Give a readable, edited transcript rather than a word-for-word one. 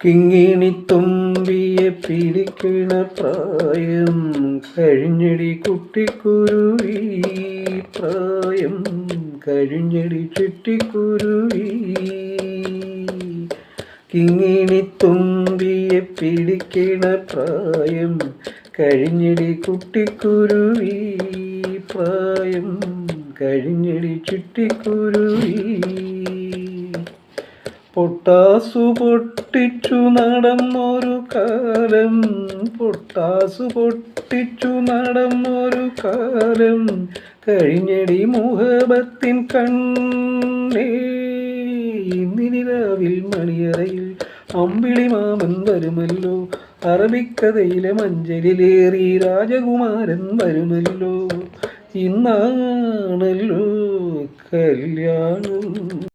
കിങ്ങിണിത്തുമ്പിയെ പിടിക്കണ പ്രായം കഴിഞ്ഞടി കുട്ടിക്കുരുവി, പ്രായം കഴിഞ്ഞടി ചുറ്റിക്കുരുവി. കിങ്ങിണിത്തുമ്പിയെ പിടിക്കണ പ്രായം കഴിഞ്ഞടി കുട്ടിക്കുരുവി, പ്രായം കഴിഞ്ഞടി ചുറ്റിക്കുരുവി. പൊട്ടാസു പൊട്ടിച്ചു നടന്നൊരു കാലം, പൊട്ടാസു പൊട്ടിച്ചു നടന്നൊരു കാലം കഴിഞ്ഞടി മുഹബത്തിൻ കണ്ണേ. ഇന്നിനിരാവിൽ മണിയറയിൽ അമ്പിളി മാമൻ വരുമല്ലോ, അറബിക്കഥയിലെ മഞ്ചലിലേറി രാജകുമാരൻ വരുമല്ലോ. ഇന്നാണല്ലോ കല്യാണം.